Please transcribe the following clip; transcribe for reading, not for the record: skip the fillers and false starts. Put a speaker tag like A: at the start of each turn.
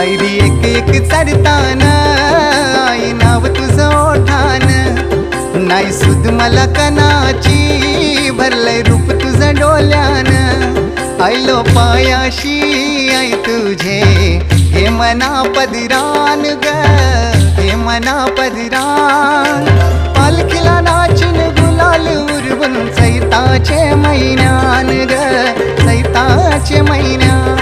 A: पायरी एक एक चढताना आई नाव तुझं ओठान, नाही सुद मला कणाची भरलंय रूप तुझं डोल्यान, आयलो पायाशी आई तुझे हे मना पदिरान ग, हे मना पदिरान, पालखीला नाचून गुलाल उरवून चैताचे महिन्यान ग, चैताचे महिन्यान।